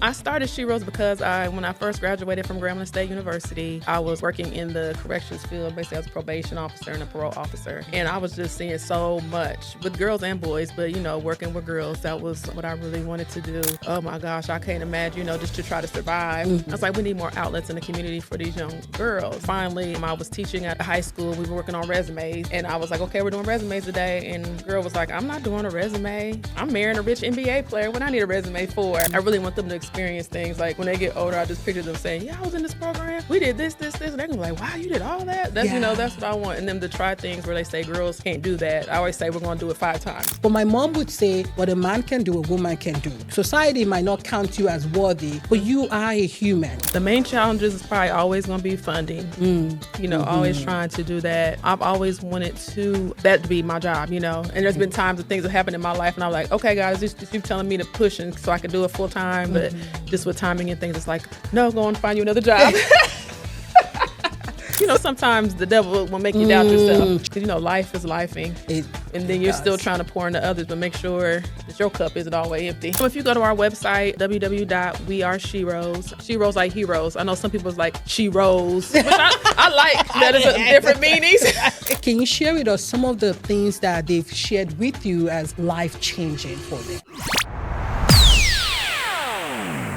I started SheRose because when I first graduated from Grambling State University, I was working in the corrections field, basically as a probation officer and a parole officer. And I was just seeing so much with girls and boys, but working with girls, that was what I really wanted to do. Oh my gosh, I can't imagine, just to try to survive. I was like, we need more outlets in the community for these young girls. Finally, I was teaching at a high school. We were working on resumes. And I was like, okay, we're doing resumes today. And the girl was like, I'm not doing a resume. I'm marrying a rich NBA player. What I need a resume for? I really want them to experience things. Like when they get older, I just picture them saying, yeah, I was in this program. We did this. And they're gonna be like, wow, you did all that? That's, that's what I want. And them to try things where they say girls can't do that. I always say we're gonna do it 5 times. But my mom would say, what a man can do, a woman can do. Society might not count you as worthy, but you are a human. The main challenges is probably always gonna be funding. Always trying to do that. I've always wanted that to be my job, And there's been times that things have happened in my life and I'm like, okay guys, just keep telling me to push and so I can do it full time, but just with timing and things, it's like, no, go and find you another job. Sometimes the devil will make you doubt yourself. Because, life is lifing. And then you're still trying to pour into others, but make sure that your cup isn't always empty. So if you go to our website, www.wearesherose, SheRose like heroes. I know some people's like SheRose, which I like. That is different meanings. Can you share with us some of the things that they've shared with you as life-changing for them?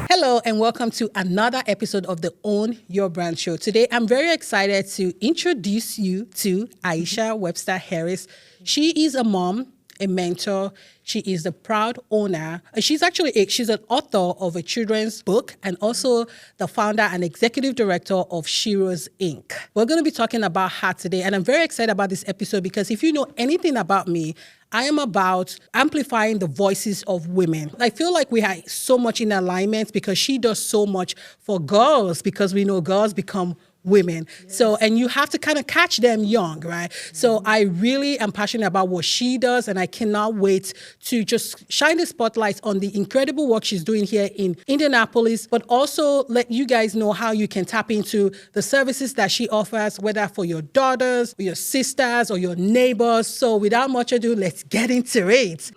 Hello and welcome to another episode of the Own Your Brand Show. Today, I'm very excited to introduce you to Ieshia Webster-Harris. She is a mom, a mentor. She is the proud owner. She's an author of a children's book and also the founder and executive director of SheRose Inc. We're going to be talking about her today, and I'm very excited about this episode because if you know anything about me, I am about amplifying the voices of women. I feel like we are so much in alignment because she does so much for girls because we know girls become women. Yes. So, and you have to kind of catch them young, right? So I really am passionate about what she does and I cannot wait to just shine the spotlight on the incredible work she's doing here in Indianapolis, but also let you guys know how you can tap into the services that she offers, whether for your daughters, or your sisters, or your neighbors. So without much ado, let's get into it.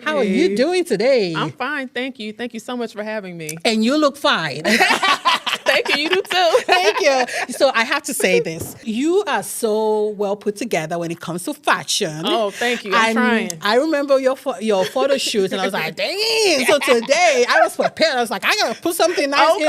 How are you doing today? I'm fine, thank you. Thank you so much for having me. And you look fine. Thank you, you do too. Thank you. So I have to say this. You are so well put together when it comes to fashion. Oh, thank you. I'm trying. I remember your photo shoot and I was like, dang. So today I was prepared. I was like, I got to put something nice,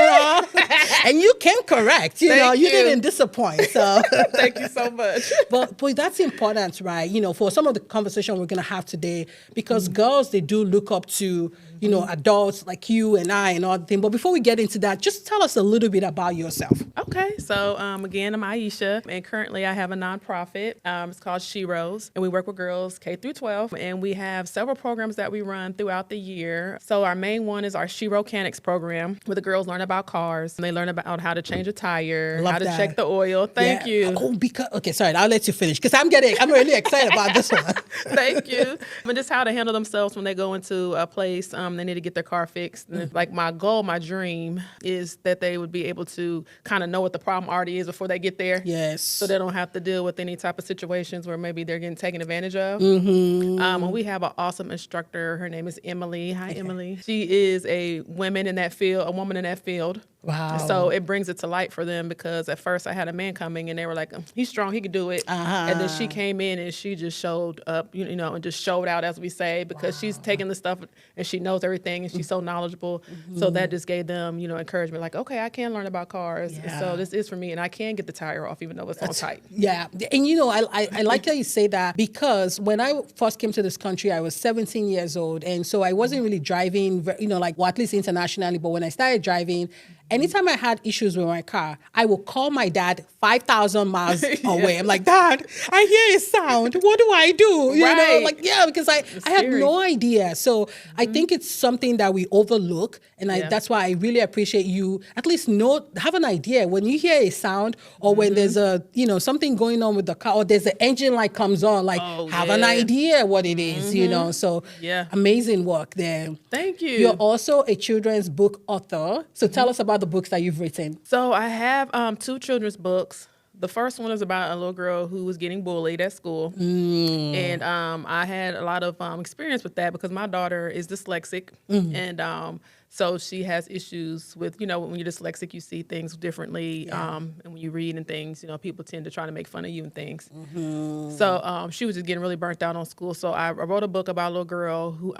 And you came correct. You didn't disappoint. So thank you so much. But that's important, right? For some of the conversation we're going to have today, because girls, they do look up to, adults like you and I and all the things. But before we get into that, just tell us a little bit about yourself. Okay. So, again, I'm Ieshia, and currently I have a nonprofit. It's called SheRose, and we work with girls K through 12, and we have several programs that we run throughout the year. So our main one is our SheRocanics program, where the girls learn about cars, and they learn about how to change a tire, how to check the oil. Thank you. Oh, sorry, I'll let you finish, because I'm really excited about this one. Thank you. But just how to handle themselves when they go into a place, they need to get their car fixed. And like my goal, my dream is that they would be able to kind of know what the problem already is before they get there. Yes. So they don't have to deal with any type of situations where maybe they're getting taken advantage of. And we have an awesome instructor. Her name is Emily. Hi, Emily. She is a woman in that field. Wow. So it brings it to light for them because at first I had a man coming and they were like, he's strong, he could do it. And then she came in and she just showed up, and just showed out, as we say, because she's taking the stuff and she knows everything and she's so knowledgeable. So that just gave them, encouragement, like, okay, I can learn about cars. Yeah. So this is for me and I can get the tire off even though it's all tight. Yeah. And I like how you say that because when I first came to this country, I was 17 years old. And so I wasn't really driving, at least internationally. But when I started driving, anytime I had issues with my car, I would call my dad 5,000 miles away. I'm like, Dad, I hear a sound. What do I do? Because I have no idea. So I think it's something that we overlook. And that's why I really appreciate you at least have an idea when you hear a sound or when there's something going on with the car or there's an engine light comes on, have an idea what it is, So amazing work there. Thank you. You're also a children's book author. So tell us about the books that you've written. So I have 2 children's books. The first one is about a little girl who was getting bullied at school. And I had a lot of experience with that because my daughter is dyslexic. And so she has issues with, when you're dyslexic, you see things differently. And when you read and things, people tend to try to make fun of you and things. So she was just getting really burnt out on school. So I wrote a book about a little girl who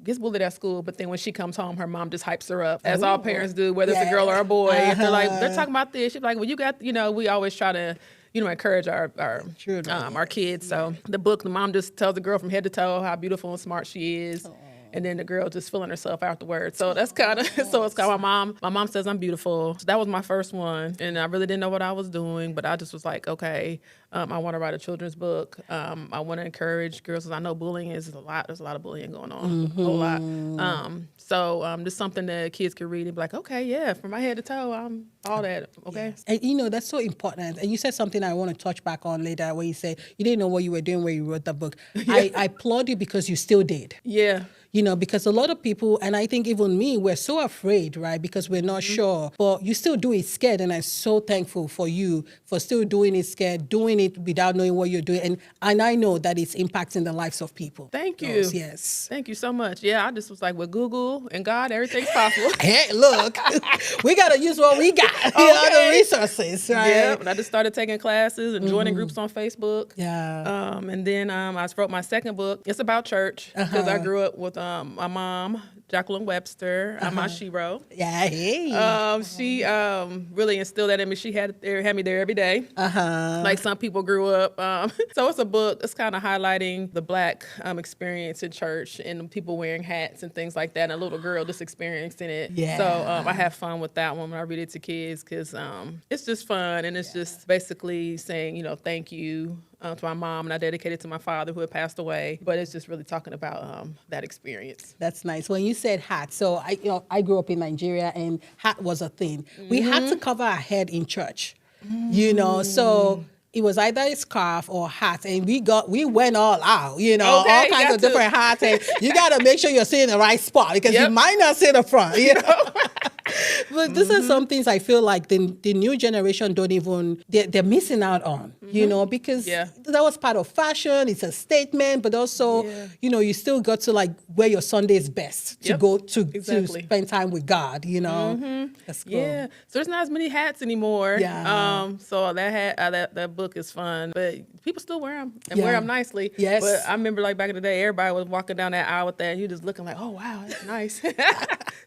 gets bullied at school, but then when she comes home, her mom just hypes her up, as all parents do, whether it's a girl or a boy. If they're talking about this, she's like, well, you got, we always try to, encourage our kids. So the book, the mom just tells the girl from head to toe how beautiful and smart she is. And then the girl just feeling herself afterwards. So that's kind of, so it's kind of my mom says I'm beautiful. So that was my first one. And I really didn't know what I was doing, but I just was like, okay, I want to write a children's book. I want to encourage girls because I know bullying is a lot. There's a lot of bullying going on, a whole lot. So just something that kids can read and be like, okay, yeah, from my head to toe, I'm all that, okay? Yes. And that's so important. And you said something I want to touch back on later where you said you didn't know what you were doing when you wrote the book. I applaud you because you still did. Yeah. Because a lot of people, and I think even me, we're so afraid, right? Because we're not sure. But you still do it scared, and I'm so thankful for you for still doing it scared, doing it without knowing what you're doing. And I know that it's impacting the lives of people. Thank you. Yes. Thank you so much. Yeah, I just was like, with Google and God, everything's possible. Hey, look, we got to use what we got, the resources, right? Yeah, and I just started taking classes and joining groups on Facebook. Yeah. And then I wrote my second book. It's about church because I grew up with my mom, Jacqueline Webster. I'm my SheRose. Yeah, hey. She really instilled that in me. She had me there every day. Like some people grew up. So it's a book. It's kind of highlighting the Black experience in church and people wearing hats and things like that. And a little girl just experiencing it. Yeah. So I have fun with that one when I read it to kids because it's just fun and it's just basically saying, thank you. To my mom, and I dedicated it to my father who had passed away. But it's just really talking about that experience. That's nice. When you said hat, so I grew up in Nigeria, and hat was a thing. We had to cover our head in church, so it was either a scarf or hat, and we went all out, all kinds of different hats, and you got to make sure you're sitting in the right spot because you might not sit in the front, But these are some things I feel like the new generation don't even, they're missing out on, because that was part of fashion. It's a statement, but also, you still got to like wear your Sundays best to go to spend time with God, That's cool. Yeah. So there's not as many hats anymore. Yeah. So that book is fun, but people still wear them and wear them nicely. Yes. But I remember like back in the day, everybody was walking down that aisle with that and you just looking like, oh, wow, that's nice.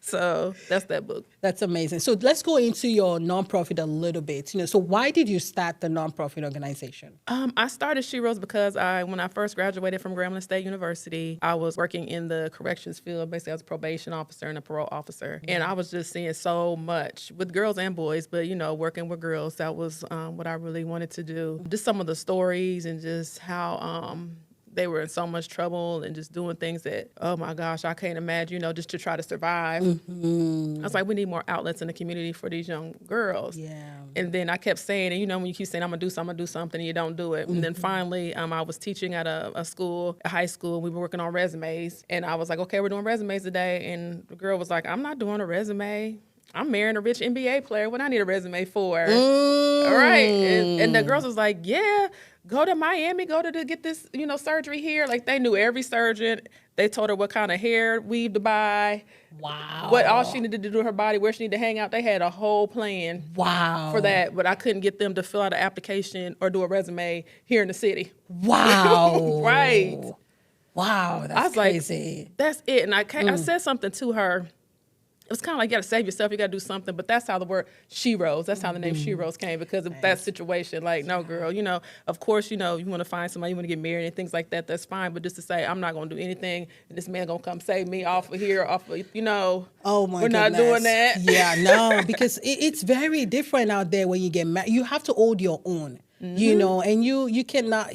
So that's that book. That's amazing. So let's go into your nonprofit a little bit. So why did you start the nonprofit organization? I started SheRose because when I first graduated from Grambling State University, I was working in the corrections field. Basically, I was a probation officer and a parole officer. And I was just seeing so much with girls and boys, but, working with girls, that was what I really wanted to do. Just some of the stories and just how they were in so much trouble and just doing things that, oh my gosh, I can't imagine, just to try to survive. I was like, we need more outlets in the community for these young girls. Yeah. And then I kept saying, and when you keep saying, I'm gonna do something, and you don't do it. And then finally, I was teaching at a school, a high school. We were working on resumes. And I was like, okay, we're doing resumes today. And the girl was like, I'm not doing a resume. I'm marrying a rich NBA player. What I need a resume for? Right. And the girls was like, yeah, go to Miami, to get this, surgery here. Like they knew every surgeon. They told her what kind of hair weave to buy. Wow. What all she needed to do to her body, where she needed to hang out. They had a whole plan for that. But I couldn't get them to fill out an application or do a resume here in the city. Wow. Right. Wow. That's I was crazy. Like, that's it. And I said something to her. It was kind of like, you got to save yourself. You got to do something. But that's how the word SheRose, that's how the name SheRose came, because of that situation. Like, no, girl, of course, you want to find somebody, you want to get married and things like that. That's fine. But just to say, I'm not going to do anything, and this man going to come save me off of here, Oh my we're goodness. not doing that. Yeah, no, because it's very different out there when you get married. You have to hold your own, and you cannot.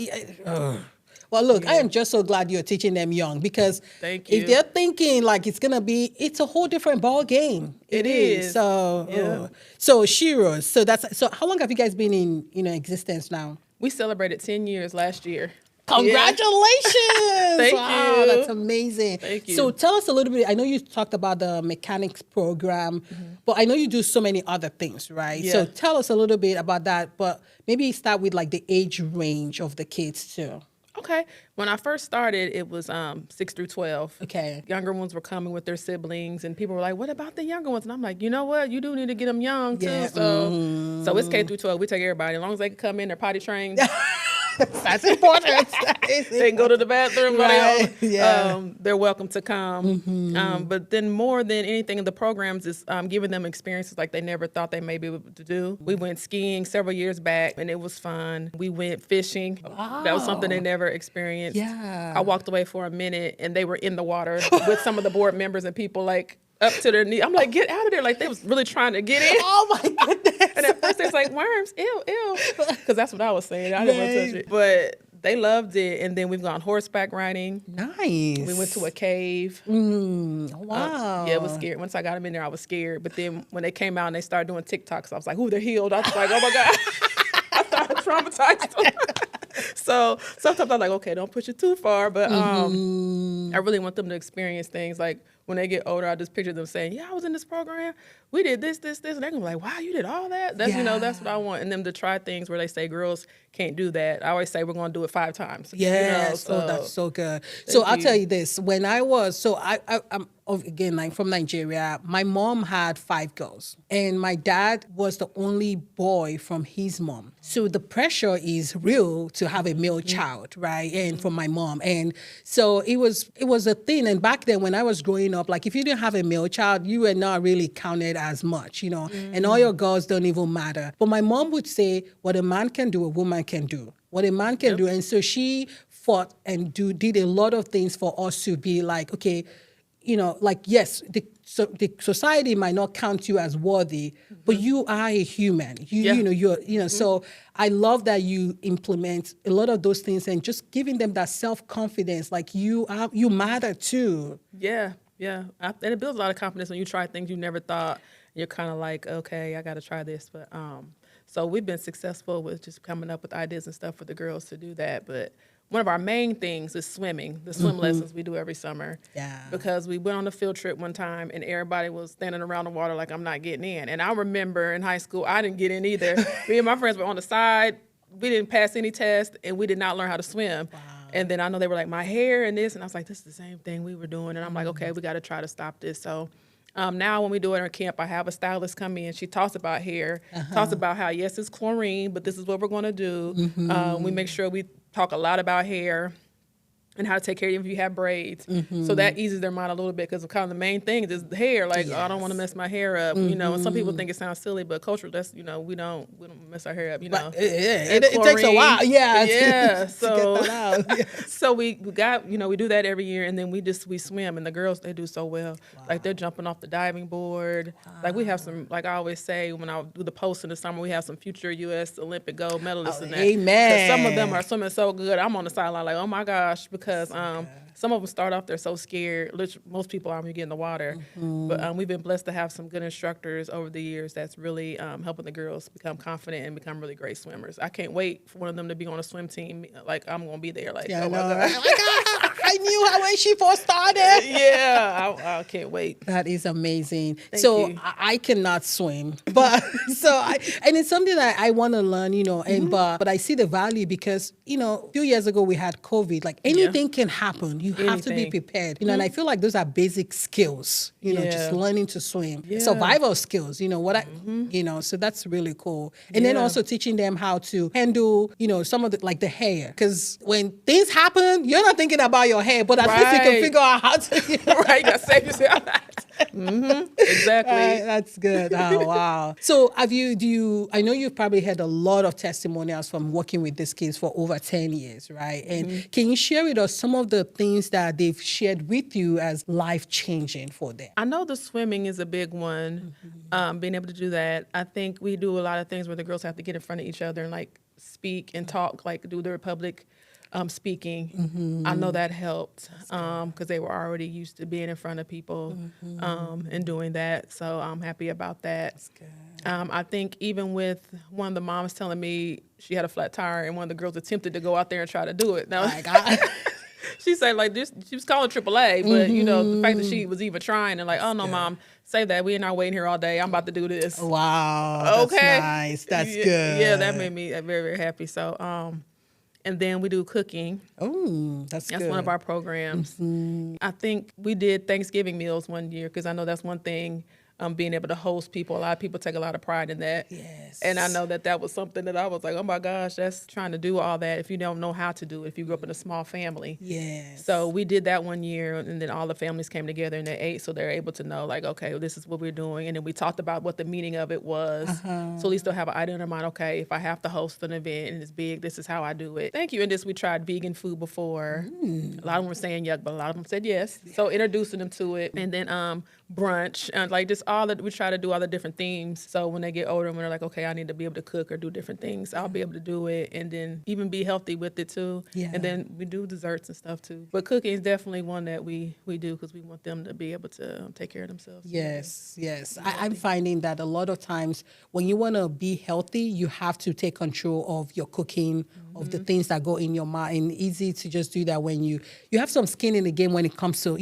Well, look, I am just so glad you're teaching them young, because if they're thinking like it's a whole different ball game. It is. So, so SheRose. So how long have you guys been in existence now? We celebrated 10 years last year. Congratulations. Thank wow, you. That's amazing. Thank you. So tell us a little bit. I know you talked about the mechanics program, but I know you do so many other things, right? Yeah. So tell us a little bit about that, but maybe start with like the age range of the kids too. Okay. When I first started, it was 6 through 12. Okay. Younger ones were coming with their siblings, and people were like, "What about the younger ones?" And I'm like, "You know what? You do need to get them young too." Yeah. So it's K through 12. We take everybody as long as they can come in. They're potty trained. That's important. They can go to the bathroom. Right, yeah. They're welcome to come. But then more than anything in the programs is giving them experiences like they never thought they may be able to do. We went skiing several years back, and it was fun. We went fishing. Wow. That was something they never experienced. Yeah. I walked away for a minute, and they were in the water with some of the board members and people like up to their knee. I'm like, get out of there. Like they was really trying to get in. Oh my goodness. And at first it's like, worms, ew, ew. Because that's what I was saying. I didn't want to touch it. But they loved it. And then we've gone horseback riding. Nice. We went to a cave. Wow. Yeah, it was scary. Once I got them in there, I was scared. But then when they came out and they started doing TikToks, I was like, ooh, they're healed. I was like, oh my God. I started traumatized. So sometimes I'm like, okay, don't push it too far. But I really want them to experience things like when they get older, I just picture them saying, yeah, I was in this program. We did this. And they're going to be like, wow, you did all that? That's, that's what I want. And them to try things where they say girls can't do that. I always say we're going to do it 5 times. Yes. Oh, that's so good. So I'll tell you this. When I was, I'm again, like from Nigeria, my mom had 5 girls and my dad was the only boy from his mom. So the pressure is real to have a male child, right? And from my mom. And so it was a thing. And back then when I was growing up, like if you didn't have a male child, you were not really counted as much, and all your girls don't even matter. But my mom would say, what a man can do, a woman can do. What a man can do. And so she fought and did a lot of things for us to be like, okay, like, yes, the society might not count you as worthy, but you are a human. So I love that you implement a lot of those things and just giving them that self-confidence, like you matter too. Yeah. And it builds a lot of confidence when you try things you never thought. You're kind of like, okay, I got to try this. But so we've been successful with just coming up with ideas and stuff for the girls to do that. But one of our main things is swimming, the swim lessons we do every summer. Yeah. Because we went on a field trip one time and everybody was standing around the water like, I'm not getting in. And I remember in high school, I didn't get in either. Me and my friends were on the side. We didn't pass any test and we did not learn how to swim. Wow. And then I know they were like, my hair and this. And I was like, this is the same thing we were doing. And I'm like, okay, we got to try to stop this. So now when we do it in camp, I have a stylist come in. She talks about hair, talks about how, yes, it's chlorine, but this is what we're going to do. We make sure we talk a lot about hair and how to take care of you if you have braids. So that eases their mind a little bit because kind of the main thing is the hair. Like, oh, I don't want to mess my hair up, And some people think it sounds silly, but culture, that's, we don't mess our hair up, But, it takes a while. Yeah. So, to get that out. So we got, we do that every year, and then we swim, and the girls, they do so well. Wow. Like, they're jumping off the diving board. Wow. Like, we have some, like I always say, when I do the post in the summer, we have some future U.S. Olympic gold medalists in that. Amen. Some of them are swimming so good. I'm on the sideline like, oh my gosh, because some of them start off, they're so scared. Most people are when you get in the water. But we've been blessed to have some good instructors over the years that's really helping the girls become confident and become really great swimmers. I can't wait for one of them to be on a swim team. Like, I'm going to be there. Like, yeah, oh my God. I knew how when she first started. Yeah, I can't wait. That is amazing. Thank you. I cannot swim, but and it's something that I want to learn, but I see the value because, a few years ago we had COVID. Like anything can happen. You have to be prepared, and I feel like those are basic skills, just learning to swim, survival skills, so that's really cool. And then also teaching them how to handle, some of the, like the hair, because when things happen, you're not thinking about your hair, but at least you can figure out how to. Right, you got to save yourself. Exactly. Right, that's good. Oh, wow. So I know you've probably had a lot of testimonials from working with these kids for over 10 years, right? And can you share with us some of the things that they've shared with you as life-changing for them? I know the swimming is a big one, being able to do that. I think we do a lot of things where the girls have to get in front of each other and like speak and talk, like do their public speaking. I know that helped because they were already used to being in front of people and doing that. So I'm happy about that. I think even with one of the moms telling me she had a flat tire and one of the girls attempted to go out there and try to do it. Now, she said like this, she was calling AAA, but the fact that she was even trying and like, oh no, mom, say that. We're not waiting here all day. I'm about to do this. Wow. Okay. That's nice. That's good. Yeah, that made me very, very happy. So, and then we do cooking. Oh, that's good. That's one of our programs. I think we did Thanksgiving meals one year because I know that's one thing. Being able to host people. A lot of people take a lot of pride in that. Yes. And I know that was something that I was like, oh my gosh, that's trying to do all that if you don't know how to do it, if you grew up in a small family. Yes. So we did that one year, and then all the families came together and they ate, so they're able to know like, okay, well, this is what we're doing. And then we talked about what the meaning of it was. So at least they'll have an idea in their mind, okay, if I have to host an event and it's big, this is how I do it. Thank you. And we tried vegan food before. A lot of them were saying yuck, but a lot of them said yes. So introducing them to it. And then brunch, and like just all that, we try to do all the different themes. So when they get older and when they're like, okay, I need to be able to cook or do different things, I'll be able to do it and then even be healthy with it too. Yeah. And then we do desserts and stuff too. But cooking is definitely one that we do because we want them to be able to take care of themselves. Yes, yes. I'm finding that a lot of times when you want to be healthy, you have to take control of your cooking, of the things that go in your mouth. And easy to just do that when you have some skin in the game when it comes to,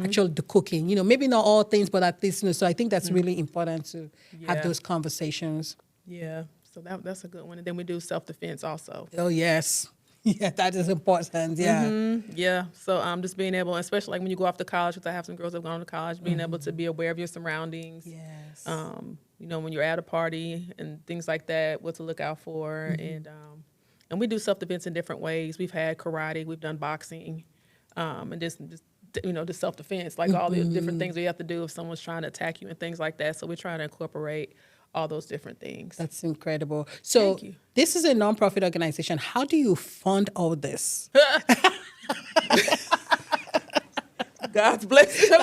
actually the cooking. Maybe not all things, but at least, so I think that's really important to have those conversations. Yeah, so that's a good one. And then we do self-defense also. Oh, yes. Yeah, that is important. Yeah. Yeah. So just being able, especially like when you go off to college, because I have some girls that have gone to college, being able to be aware of your surroundings. Yes. When you're at a party and things like that, what to look out for. And we do self-defense in different ways. We've had karate, we've done boxing, and just self-defense, like all the different things we have to do if someone's trying to attack you and things like that. So we're trying to incorporate all those different things. That's incredible. So this is a nonprofit organization. How do you fund all this? God's blessing.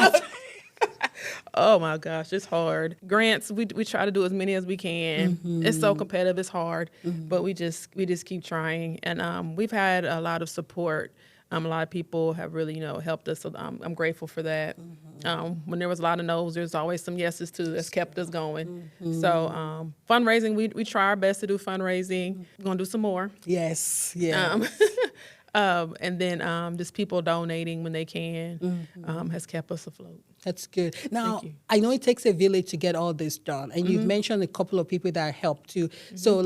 Oh my gosh, it's hard. Grants, we try to do as many as we can. It's so competitive, it's hard, but we just keep trying. And we've had a lot of support. A lot of people have really, helped us. So I'm grateful for that. When there was a lot of no's, there's always some yeses too. That's kept us going. So fundraising, we try our best to do fundraising. We're gonna do some more. Yes. Yeah. And then just people donating when they can has kept us afloat. That's good. Now, I know it takes a village to get all this done, and you've mentioned a couple of people that helped too. So,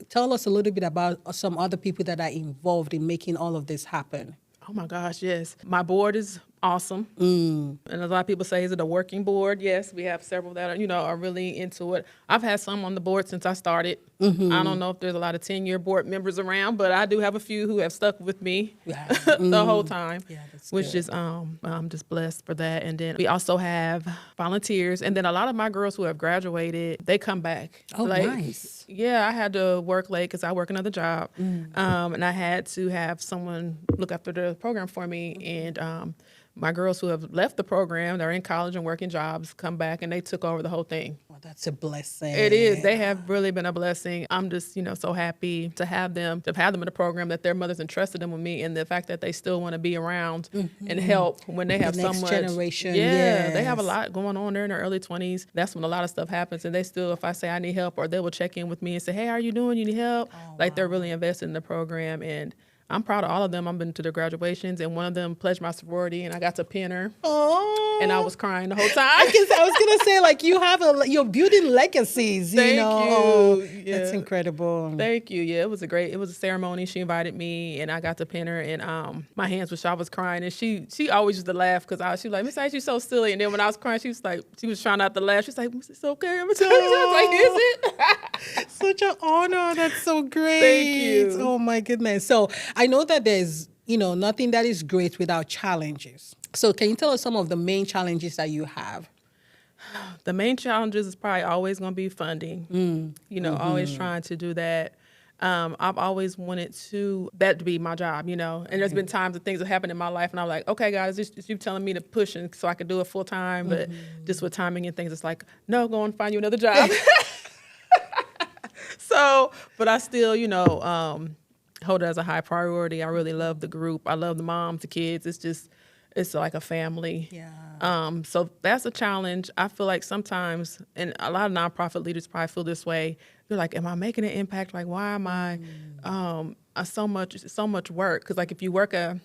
tell us a little bit about some other people that are involved in making all of this happen. Oh my gosh, yes. My board is awesome. And a lot of people say, is it a working board? Yes, we have several that are really into it. I've had some on the board since I started. I don't know if there's a lot of 10-year board members around, but I do have a few who have stuck with me the whole time, which is, I'm just blessed for that. And then we also have volunteers. And then a lot of my girls who have graduated, they come back. Oh, nice. Yeah, I had to work late because I work another job. And I had to have someone look after the program for me. And my girls who have left the program, they're in college and working jobs, come back and they took over the whole thing. Well, that's a blessing. It is. They have really been a blessing. I'm just, so happy to have them in the program, that their mothers entrusted them with me, and the fact that they still want to be around and help when they have so much. Generation. Yeah, they have a lot going on there in their early 20s. That's when a lot of stuff happens, and they still, if I say I need help, or they will check in with me and say, hey, how are you doing? You need help? They're really invested in the program, and I'm proud of all of them. I've been to their graduations, and one of them pledged my sorority, and I got to pin her. Oh, and I was crying the whole time. I was gonna say, you're building legacies. Thank you. Oh, yeah. That's incredible. Thank you. Yeah, it was a ceremony. She invited me, and I got to pin her, and my hands were, I was crying, and she always used to laugh because she was like, Miss Ice, you're so silly. And then when I was crying, she was trying not to laugh. She was like, it's okay. I'm like, is it? Such an honor. That's so great. Thank you. Oh my goodness. So I know that there's, nothing that is great without challenges. So can you tell us some of the main challenges that you have? The main challenges is probably always going to be funding. Always trying to do that. I've always wanted that to be my job, and there's been times that things have happened in my life, and I'm like, okay, God, is you telling me to push so I can do it full time? But just with timing and things, it's like, no, go and find you another job. So, but I still, hold it as a high priority. I really love the group. I love the moms, the kids. It's just, it's like a family. Yeah. So that's a challenge. I feel like sometimes, and a lot of nonprofit leaders probably feel this way. You're like, am I making an impact? Like, why am I so much work? Because like if you work a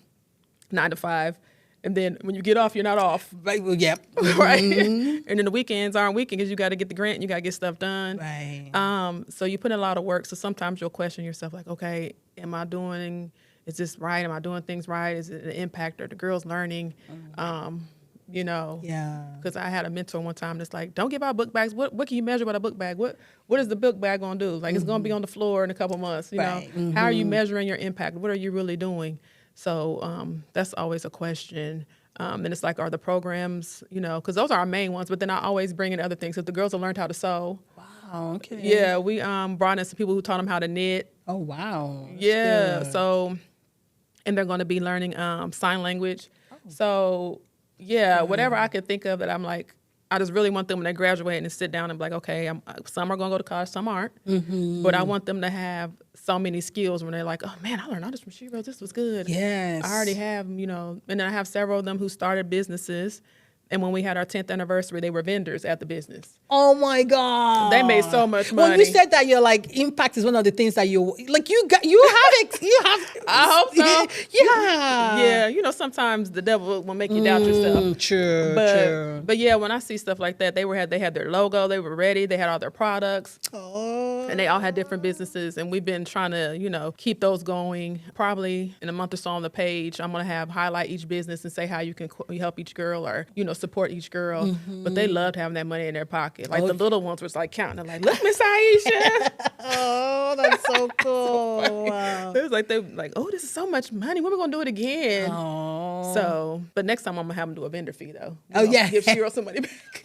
9 to 5, and then when you get off, you're not off. Right. Well, yep. Right. And then the weekends aren't weekends because you got to get the grant, and you got to get stuff done. Right. So you put in a lot of work. So sometimes you'll question yourself, like, okay, is this right? Am I doing things right? Is it an impact? Are the girls learning? You know, Yeah. because I had a mentor one time that's like, don't give out book bags. What can you measure with a book bag? What is the book bag going to do? Like, it's going to be on the floor in a couple months, you Right. know? How are you measuring your impact? What are you really doing? So that's always a question. And it's like, are the programs, you know, because those are our main ones, but then I always bring in other things. If the girls have learned how to sew. Wow. Okay. Yeah, we brought in some people who taught them how to knit. Oh, wow. That's Yeah, good. so, and they're going to be learning sign language. So, yeah, whatever I could think of that I'm like, I just really want them when they graduate and sit down and be like, okay, some are going to go to college, some aren't. But I want them to have so many skills when they're like, oh, man, I learned all this from SheRose. This was good. Yes. I already have, you know, and then I have several of them who started businesses. And when we had our 10th anniversary, they were vendors at the business. Oh my God. They made so much money. When you said that, you're like, impact is one of the things that you have I hope so. Yeah. Yeah, you know, sometimes the devil will make you doubt yourself. True. But yeah, when I see stuff like that, they had their logo, they were ready, they had all their products. Oh. And they all had different businesses, and we've been trying to, you know, keep those going. Probably in a month or so on the page, I'm going to highlight each business and say how you can help each girl or, you know, support each girl. But they loved having that money in their pocket. Like the little ones was like counting, like, look, Miss Ieshia. Oh, that's so cool. So Wow. they were like, oh, this is so much money. When are we going to do it again? Oh. So, but next time I'm going to have them do a vendor fee, though. Oh, yeah. Give SheRose some money back.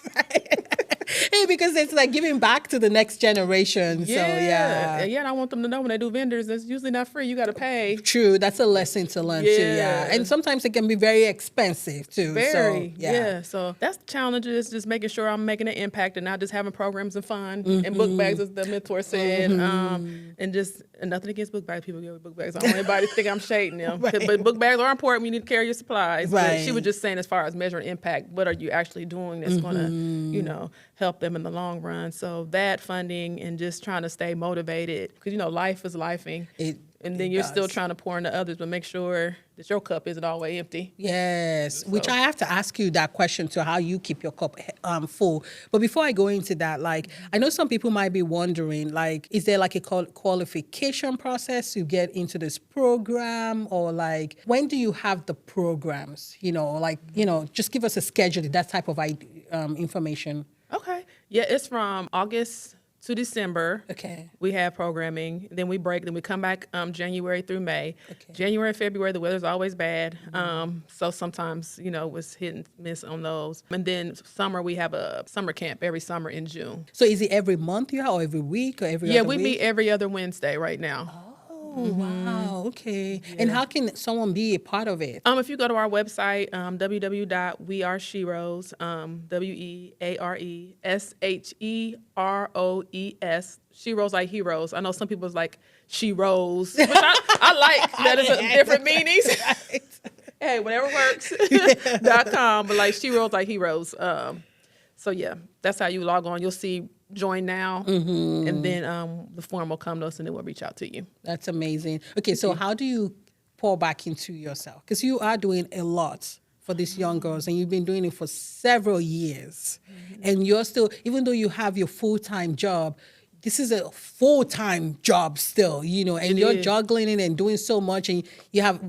Hey, because it's like giving back to the next generation. So, yeah. And I want them to know when they do vendors, it's usually not free. You got to pay. True. That's a lesson to learn, too. Yeah. Yeah. And sometimes it can be very expensive, too. Very. So, yeah. So that's the challenge, is just making sure I'm making an impact and not just having programs and fun and book bags, as the mentor said. And nothing against book bags. People give book bags. I don't want anybody to think I'm shading them. Right. But book bags are important. You need to carry your supplies. Right. But she was just saying, as far as measuring impact, what are you actually doing that's going to, you know, help them in the long run? So that funding and just trying to stay motivated, because, you know, life is lifing. And then you're still trying to pour into others, but make sure that your cup isn't always empty. Yes, which I have to ask you that question to how you keep your cup full. But before I go into that, like, I know some people might be wondering, like, is there like a qualification process to get into this program? Or like, when do you have the programs? You know, like, you know, just give us a schedule, that type of information. Okay. Yeah, it's from August to December. Okay. We have programming. Then we break. Then we come back January through May. Okay. January and February, the weather's always bad. So sometimes, you know, it's hit and miss on those. And then summer, we have a summer camp every summer in June. So is it every month you have, or every week, or every other Yeah, week? we meet every other Wednesday right now. Oh, wow. Okay. Yeah. And how can someone be a part of it? If you go to our website, www.wearesherose, WeareSheRoes, SheRose like heroes. I know some people's like SheRose, which I like that is different meanings. Hey, whatever works. .com, but like SheRose like heroes. So yeah, that's how you log on. You'll see join now, and then the form will come to us, and then we'll reach out to you. That's amazing. Okay, so how do you pour back into yourself? Because you are doing a lot for these young girls, and you've been doing it for several years. And you're still, even though you have your full-time job, this is a full-time job still, you know, and you're juggling it and doing so much, and you have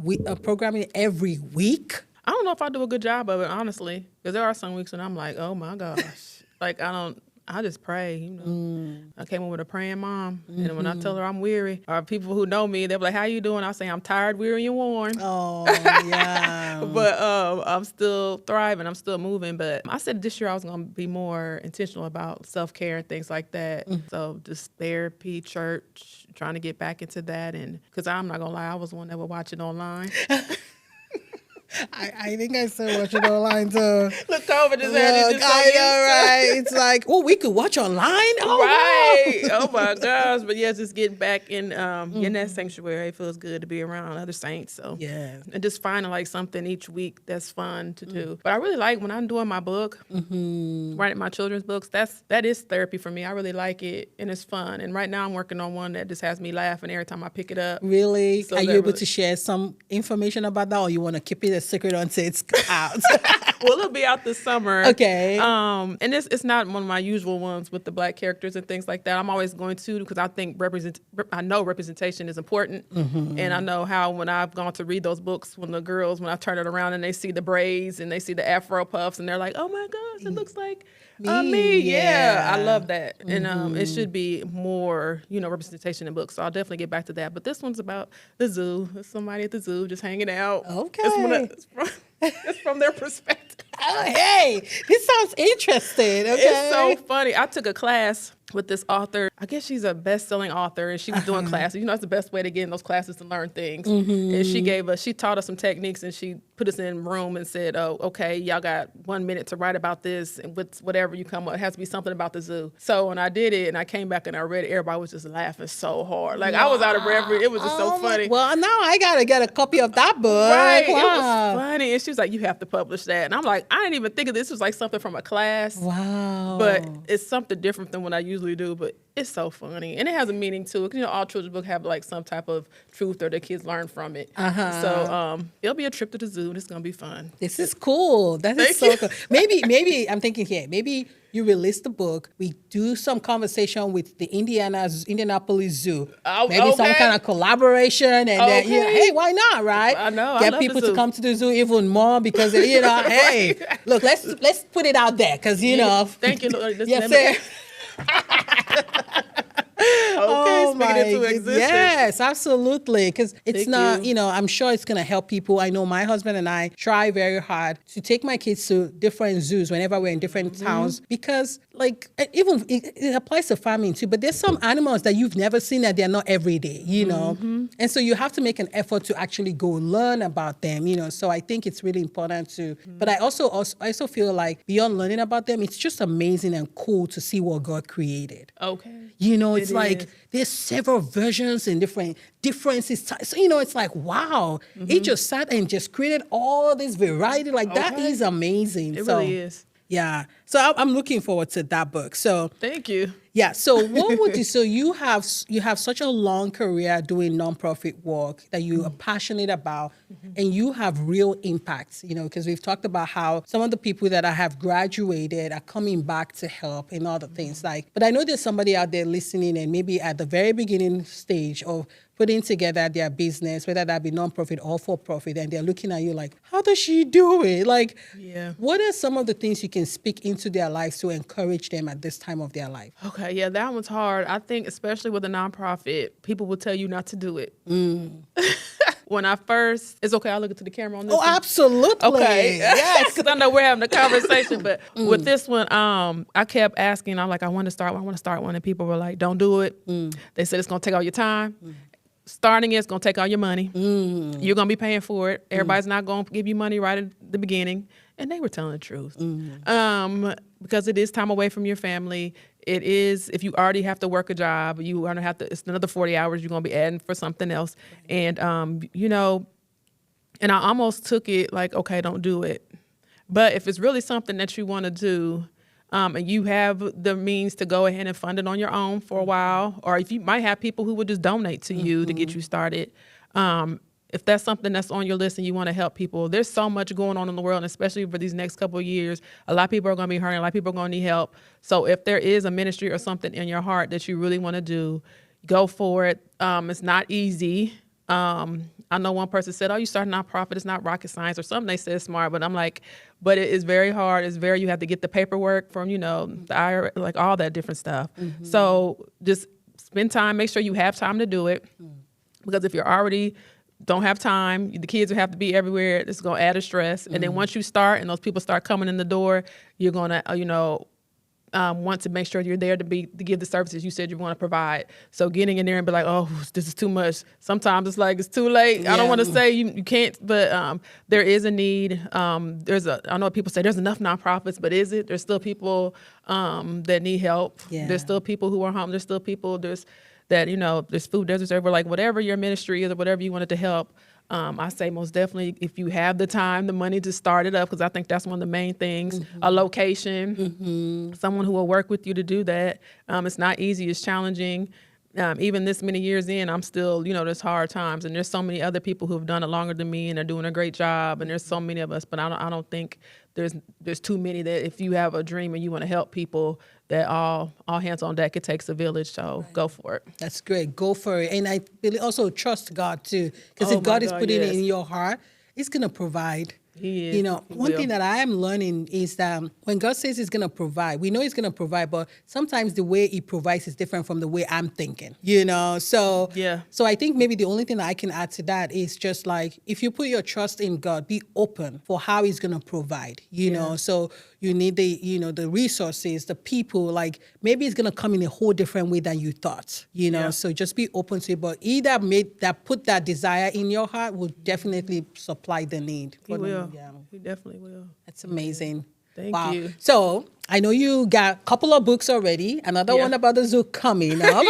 programming every week. I don't know if I do a good job of it, honestly, because there are some weeks when I'm like, oh my gosh, like I just pray, you know. I came in with a praying mom, and when I tell her I'm weary, or people who know me, they're like, how you doing? I say, I'm tired, weary, and worn. Oh, yeah. But I'm still thriving. I'm still moving. But I said this year I was going to be more intentional about self-care and things like that. So just therapy, church, trying to get back into that. And because I'm not going to lie, I was one that would watch it online. I think I still watch it online too. Look, COVID just had it just so used to. right? It's like, oh, we could watch online. Oh, Right. wow. Oh my gosh. But yeah, just getting back in that sanctuary. It feels good to be around other saints. So Yeah. and just finding like something each week that's fun to do. But I really like when I'm doing my book, writing my children's books. That is therapy for me. I really like it and it's fun. And right now I'm working on one that just has me laughing every time I pick it up. Really? So Are you that able really- to share some information about that, or you want to keep it a secret until it's out? Well, it'll be out this summer. Okay. And it's not one of my usual ones with the Black characters and things like that. I'm always going to because I think I know representation is important, and I know how when I've gone to read those books, when I turn it around and they see the braids and they see the Afro puffs and they're like, oh my gosh, it looks like me. Yeah, I love that, and it should be more representation in books. So I'll definitely get back to that. But this one's about the zoo. There's somebody at the zoo just hanging out. Okay. It's from their perspective. Oh, hey, this sounds interesting. Okay. It's so funny. I took a class with this author. I guess she's a best-selling author, and she was doing classes. It's the best way to get in those classes to learn things. And she taught us some techniques, and she put us in a room and said, oh, okay, y'all got 1 minute to write about this, and with whatever you come up, it has to be something about the zoo. So when I did it, and I came back and I read it, everybody was just laughing so hard. Like, I was out of breath. It was just so funny. Well, now I got to get a copy of that book. Right. Wow. It was funny. And she was like, you have to publish that. And I'm like, I didn't even think of this. It was like something from a class. Wow. But it's something different than what I usually do. But it's so funny. And it has a meaning to it. All children's books have like some type of truth or the kids learn from it. So it'll be a trip to the zoo and it's going to be fun. This is cool. That is so cool. Maybe I'm thinking here, maybe you release the book, we do some conversation with the Indianapolis Zoo. Oh, maybe some okay. kind of collaboration, and then, hey, why not, right? I know. I Get love people the zoo. to come to the zoo even more because, hey, look, let's put it out there because, Thank you, Lord. Yes, sir. Okay, speaking into existence. Yes, absolutely. Because it's Thank not, you. I'm sure it's going to help people. I know my husband and I try very hard to take my kids to different zoos whenever we're in different towns because, like, even it applies to farming too, but there's some animals that you've never seen that they're not every day, And so you have to make an effort to actually go learn about them, So I think it's really important to, but I also feel like beyond learning about them, it's just amazing and cool to see what God created. Okay. It's like there's several versions and different differences. So, it's like, wow, he just sat and just created all this variety. Like, that is amazing. It really is. Yeah. So I'm looking forward to that book. So Thank you. yeah. So what would you? So you have such a long career doing nonprofit work that you are passionate about, and you have real impact. Because we've talked about how some of the people that have graduated are coming back to help and all the things But I know there's somebody out there listening, and maybe at the very beginning stage of putting together their business, whether that be nonprofit or for profit, and they're looking at you like, how does she do it? Like, what are some of the things you can speak into their lives to encourage them at this time of their life? Okay, yeah, that one's hard. I think especially with a nonprofit, people will tell you not to do it. When I first, it's okay, I'll look into the camera on this one. Absolutely. Okay. Yes. Because I know we're having a conversation, but with this one, I kept asking, I want to start one, and people were like, don't do it. They said it's going to take all your time. Starting it's going to take all your money. You're going to be paying for it. Everybody's not going to give you money right at the beginning. And they were telling the truth. Because it is time away from your family. It is, if you already have to work a job, you are going to have to, it's another 40 hours you're going to be adding for something else. And, and I almost took it like, okay, don't do it. But if it's really something that you want to do, and you have the means to go ahead and fund it on your own for a while, or if you might have people who would just donate to you to get you started. If that's something that's on your list and you want to help people, there's so much going on in the world, and especially for these next couple of years, a lot of people are going to be hurting, a lot of people are going to need help. So if there is a ministry or something in your heart that you really want to do, go for it. It's not easy. I know one person said, oh, you start a nonprofit, it's not rocket science or something. They said smart, but I'm like, but it is very hard. You have to get the paperwork from, the IRS, like all that different stuff. So just spend time, make sure you have time to do it. Because if you're already don't have time, the kids will have to be everywhere. It's going to add a stress. And then once you start and those people start coming in the door, you're going to, want to make sure you're there to give the services you said you want to provide. So getting in there and be like, oh, this is too much. Sometimes it's like it's too late. I don't want to say you can't, but there is a need. I know people say there's enough nonprofits, but is it? There's still people that need help. Yeah. There's still people who are home. There's still people. There's food deserts over, like whatever your ministry is or whatever you wanted to help. I say most definitely if you have the time, the money to start it up, because I think that's one of the main things. A location, someone who will work with you to do that. It's not easy. It's challenging. Even this many years in, I'm still, there's hard times, and there's so many other people who have done it longer than me and are doing a great job, and there's so many of us, but I don't think there's too many that if you have a dream and you want to help people, that all hands on deck. It takes a village, so Go for it. That's great. Go for it. And I really also trust God too, because if God is putting it in your heart, He's gonna provide. He is. One thing that I am learning is that when God says He's going to provide, we know He's going to provide, but sometimes the way He provides is different from the way I'm thinking, So, So I think maybe the only thing that I can add to that is just like, if you put your trust in God, be open for how He's going to provide, know. So you need the resources, the people, like maybe it's going to come in a whole different way than you thought, So just be open to it, but put that desire in your heart will definitely supply the need. He will. Yeah, he definitely will. That's amazing. Thank you. So I know you got a couple of books already. Another one about the zoo coming up.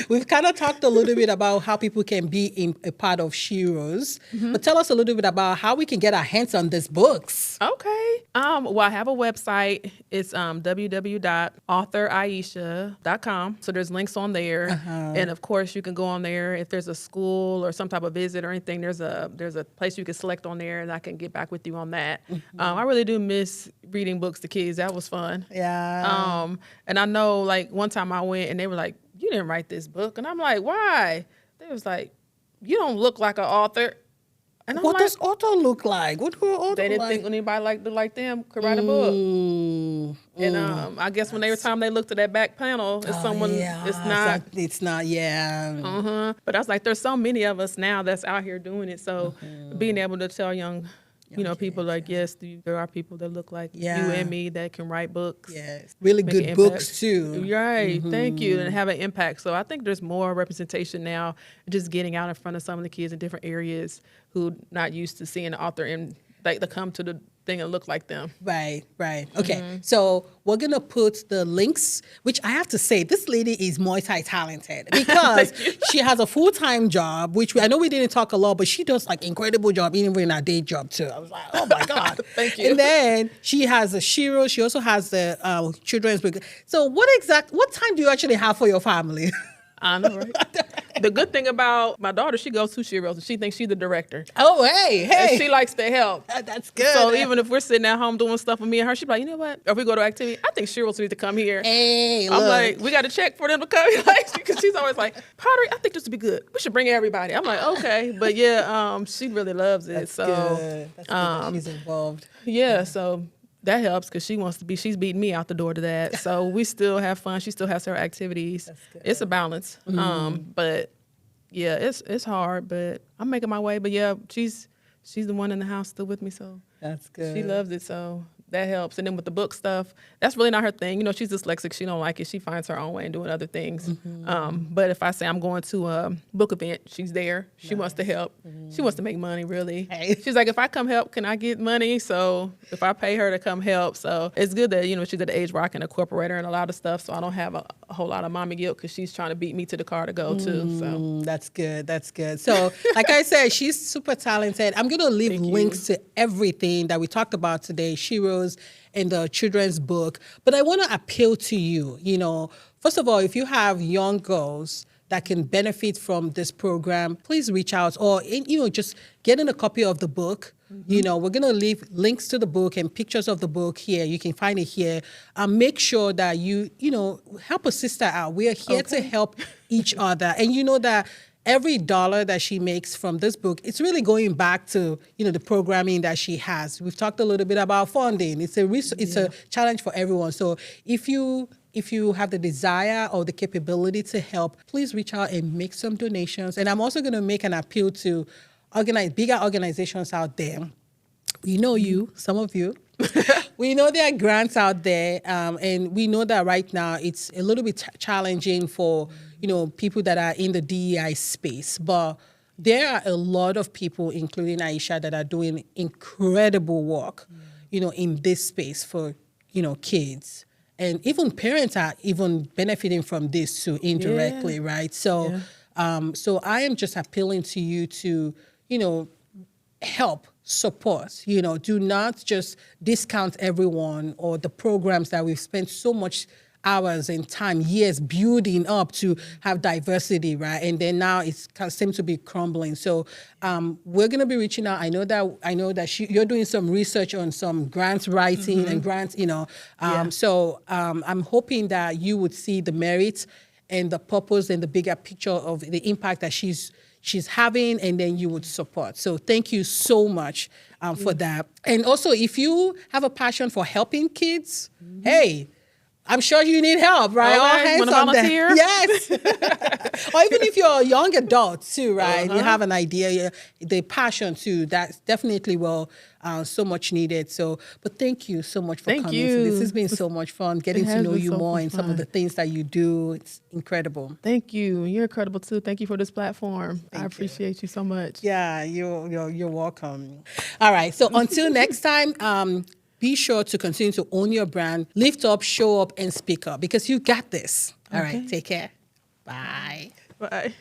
We've kind of talked a little bit about how people can be a part of SheRose, but tell us a little bit about how we can get our hands on these books. Okay. Well, I have a website. It's www.ownyourbrandshow.com. So there's links on there, and of course you can go on there if there's a school or some type of visit or anything. There's a place you can select on there, and I can get back with you on that. I really do miss reading books to kids. That was fun. Yeah. And I know, like one time I went and they were like, "You didn't write this book," and I'm like, "Why?" They was like, "You don't look like an author." And I'm what like, does author look like? What do an author They didn't like? think anybody like them could write a book. And I guess when every time they looked at that back panel, it's someone. It's not. It's not. Yeah. But I was like, there's so many of us now that's out here doing it. So being able to tell young people like, yes, there are people that look like you and me that can write books. Yes, really good books too. Right, thank you, and have an impact. So I think there's more representation now, just getting out in front of some of the kids in different areas who not used to seeing the author and like to come to the thing and look like them. Right. Okay, so we're going to put the links, which I have to say, this lady is multi-talented because she has a full-time job, which I know we didn't talk a lot, but she does like incredible job, even in her day job too. I was like, oh my God. Thank you. And then she has a SheRose. She also has the children's book. So what time do you actually have for your family? I know, right? The good thing about my daughter, she goes to SheRose and she thinks she's the director. Oh, hey. And she likes to help. That's good. So even if we're sitting at home doing stuff with me and her, she's like, you know what? Or if we go to activity, I think SheRose needs to come here. Hey, I'm like, we got to check for them to come. Because she's always like, pottery, I think this would be good. We should bring everybody. I'm like, okay. But she really loves it. That's so good. That's good that she's involved. Yeah, so that helps because she's beating me out the door to that. So we still have fun. She still has her activities. It's a balance. But yeah, it's hard, but I'm making my way. But yeah, she's the one in the house still with me. So that's good. She loves it. So that helps. And then with the book stuff, that's really not her thing. She's dyslexic. She don't like it. She finds her own way in doing other things. But if I say I'm going to a book event, she's there. She wants to help. She wants to make money, really. Hey. She's like, if I come help, can I get money? So if I pay her to come help. So it's good that, she's at the age where I can incorporate her in a lot of stuff. So I don't have a whole lot of mommy guilt because she's trying to beat me to the car to go too. So that's good. That's good. So like I said, she's super talented. I'm going to leave links to everything that we talked about today. SheRose and the children's book. But I want to appeal to you, first of all, if you have young girls that can benefit from this program, please reach out or, just getting a copy of the book. We're going to leave links to the book and pictures of the book here. You can find it here. Make sure that you help a sister out. We are here to help each other. And you know that every dollar that she makes from this book, it's really going back to, the programming that she has. We've talked a little bit about funding. It's a challenge for everyone. So if you have the desire or the capability to help, please reach out and make some donations. And I'm also going to make an appeal to bigger organizations out there. We know you, some of you. we know there are grants out there, and we know that right now it's a little bit challenging for, people that are in the DEI space. But there are a lot of people, including Ieshia, that are doing incredible work, in this space for, kids. And even parents are even benefiting from this too, indirectly, right? So, so I am just appealing to you to, help, support, do not just discount everyone or the programs that we've spent so much hours and time, years building up to have diversity, right? And then now it seems to be crumbling. So we're going to be reaching out. I know that you're doing some research on some grants writing and grants, So I'm hoping that you would see the merits and the purpose and the bigger picture of the impact that she's having, and then you would support. So thank you so much for that. And also, if you have a passion for helping kids, hey, I'm sure you need help, right? All hands Wanna on volunteer? deck. Yes. Or even if you're a young adult too, right? You have an idea, the passion too, that's definitely so much needed. So, but thank you so much for coming. You. This has been so much fun getting to know you more and some of the things that you do. It's incredible. Thank you. You're incredible too. Thank you for this platform. I appreciate you so much. Yeah, you're welcome. All right. So until next time, be sure to continue to own your brand, lift up, show up, and speak up, because you got this. All right. Take care. Bye. Bye.